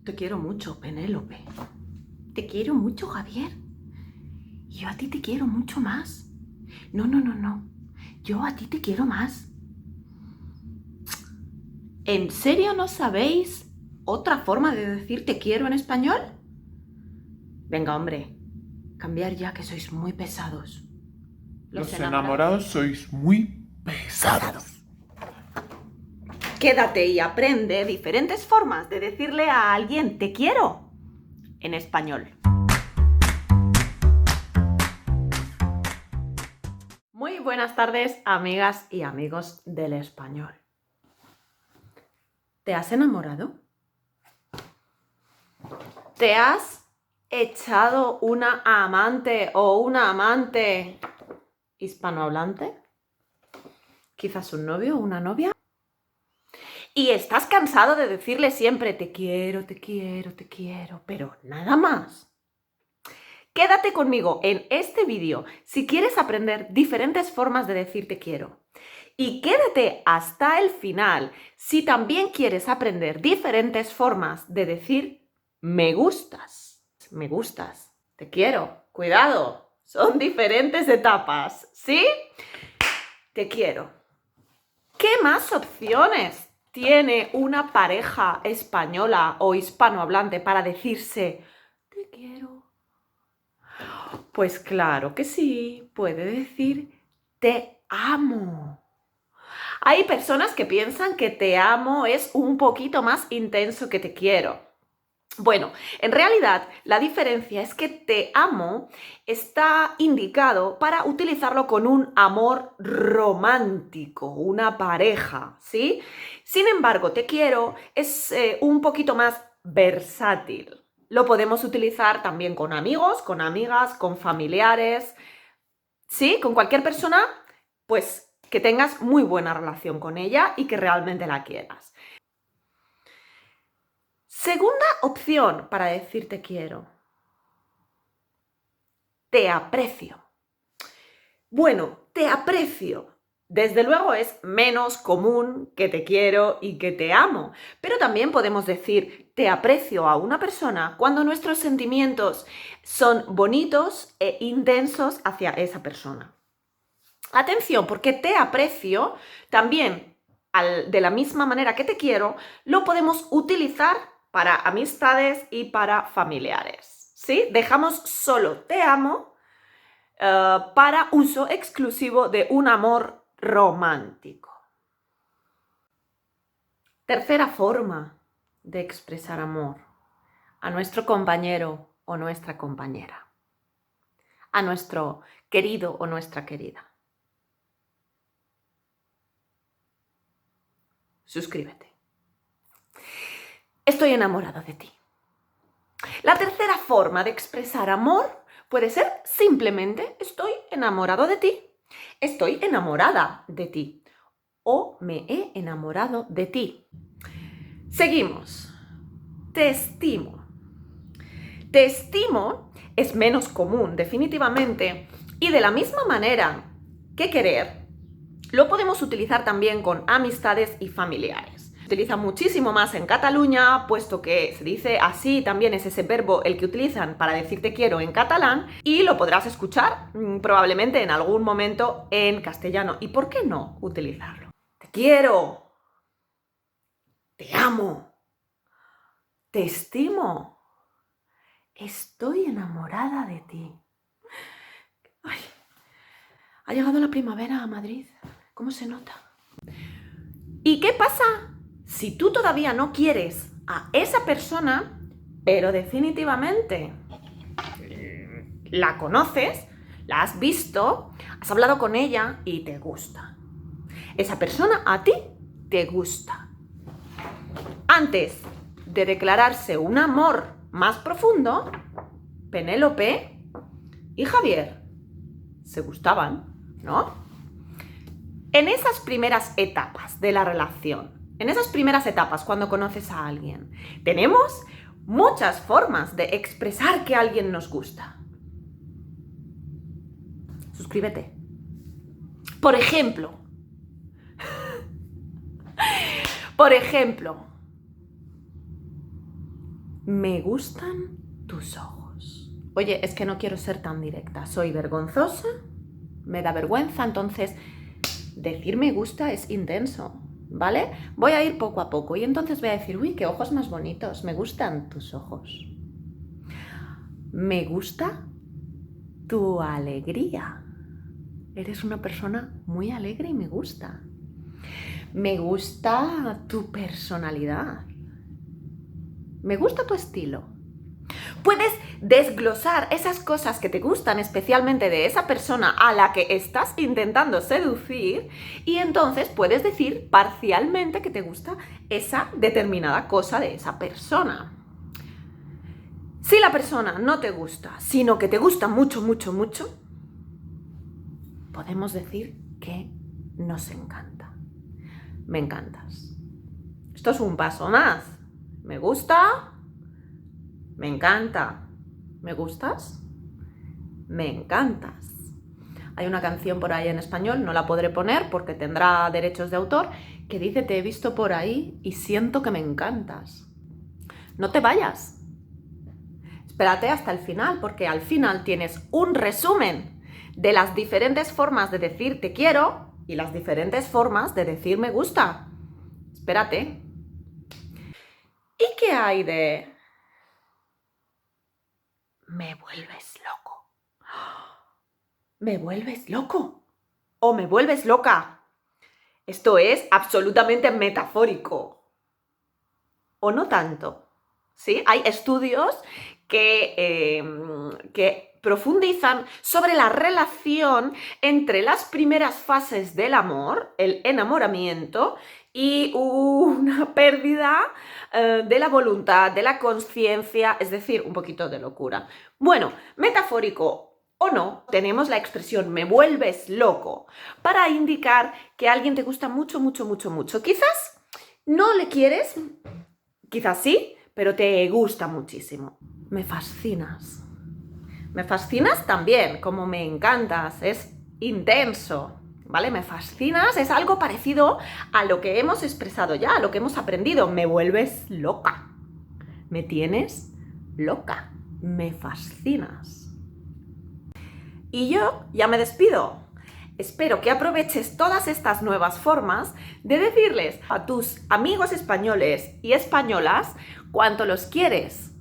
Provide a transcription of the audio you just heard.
Te quiero mucho, Penélope. Te quiero mucho, Javier. Y yo a ti te quiero mucho más. No. Yo a ti te quiero más. ¿En serio no sabéis otra forma de decir te quiero en español? Venga, hombre, cambiar ya, que sois muy pesados. Los enamorados sois muy pesados. Quédate y aprende diferentes formas de decirle a alguien te quiero en español. Muy buenas tardes, amigas y amigos del español. ¿Te has enamorado? ¿Te has echado una amante o una amante hispanohablante? ¿Quizás un novio o una novia? ¿Y estás cansado de decirle siempre te quiero, pero nada más? Quédate conmigo en este vídeo si quieres aprender diferentes formas de decir te quiero. Y quédate hasta el final si también quieres aprender diferentes formas de decir me gustas. Me gustas, te quiero, cuidado, son diferentes etapas, ¿sí? Te quiero. ¿Qué más opciones tiene una pareja española o hispanohablante para decirse te quiero? Pues claro que sí, puede decir te amo. Hay personas que piensan que te amo es un poquito más intenso que te quiero. Bueno, en realidad la diferencia es que te amo está indicado para utilizarlo con un amor romántico, una pareja, ¿sí? Sin embargo, te quiero es un poquito más versátil. Lo podemos utilizar también con amigos, con amigas, con familiares, ¿sí? Con cualquier persona, pues que tengas muy buena relación con ella y que realmente la quieras. Segunda opción para decir te quiero. Te aprecio. Bueno, te aprecio. Desde luego es menos común que te quiero y que te amo, pero también podemos decir te aprecio a una persona cuando nuestros sentimientos son bonitos e intensos hacia esa persona. Atención, porque te aprecio también, de la misma manera que te quiero, lo podemos utilizar para amistades y para familiares, ¿sí? Dejamos solo te amo para uso exclusivo de un amor romántico. Tercera forma de expresar amor a nuestro compañero o nuestra compañera, a nuestro querido o nuestra querida. Suscríbete. Estoy enamorado de ti. La tercera forma de expresar amor puede ser simplemente estoy enamorado de ti, estoy enamorada de ti o me he enamorado de ti. Seguimos. Te estimo. Te estimo es menos común, definitivamente, y de la misma manera que querer, lo podemos utilizar también con amistades y familiares. Se utiliza muchísimo más en Cataluña, puesto que se dice así, también es ese verbo el que utilizan para decir te quiero en catalán, y lo podrás escuchar probablemente en algún momento en castellano. ¿Y por qué no utilizarlo? Te quiero, te amo, te estimo, estoy enamorada de ti. Ay, ha llegado la primavera a Madrid, ¿cómo se nota? ¿Y qué pasa si tú todavía no quieres a esa persona, pero definitivamente la conoces, la has visto, has hablado con ella y te gusta? Esa persona a ti te gusta. Antes de declararse un amor más profundo, Penélope y Javier se gustaban, ¿no? En esas primeras etapas de la relación, en esas primeras etapas cuando conoces a alguien, tenemos muchas formas de expresar que alguien nos gusta. Suscríbete. Por ejemplo, Me gustan tus ojos. Oye, es que no quiero ser tan directa. Soy vergonzosa, me da vergüenza, entonces decir me gusta es intenso, ¿vale? Voy a ir poco a poco y entonces voy a decir, uy, qué ojos más bonitos, me gustan tus ojos. Me gusta tu alegría. Eres una persona muy alegre y me gusta. Me gusta tu personalidad. Me gusta tu estilo. Puedes desglosar esas cosas que te gustan especialmente de esa persona a la que estás intentando seducir y entonces puedes decir parcialmente que te gusta esa determinada cosa de esa persona. Si la persona no te gusta, sino que te gusta mucho, mucho, mucho, podemos decir que nos encanta. Me encantas. Esto es un paso más. Me gusta. Me encanta. ¿Me gustas? Me encantas. Hay una canción por ahí en español, no la podré poner porque tendrá derechos de autor, que dice: te he visto por ahí y siento que me encantas. No te vayas. Espérate hasta el final, porque al final tienes un resumen de las diferentes formas de decir te quiero y las diferentes formas de decir me gusta. Espérate. ¿Y qué hay de me vuelves loco? ¿Me vuelves loco? ¿O me vuelves loca? Esto es absolutamente metafórico. ¿O no tanto? ¿Sí? Hay estudios que profundizan sobre la relación entre las primeras fases del amor, el enamoramiento, y una pérdida de la voluntad, de la conciencia, es decir, un poquito de locura. Bueno, metafórico o no, tenemos la expresión me vuelves loco para indicar que a alguien te gusta mucho, mucho, mucho, mucho. Quizás no le quieres, quizás sí, pero te gusta muchísimo. Me fascinas. Me fascinas también, como me encantas, es intenso, ¿vale? Me fascinas es algo parecido a lo que hemos expresado ya, a lo que hemos aprendido. Me vuelves loca. Me tienes loca. Me fascinas. Y yo ya me despido. Espero que aproveches todas estas nuevas formas de decirles a tus amigos españoles y españolas cuánto los quieres.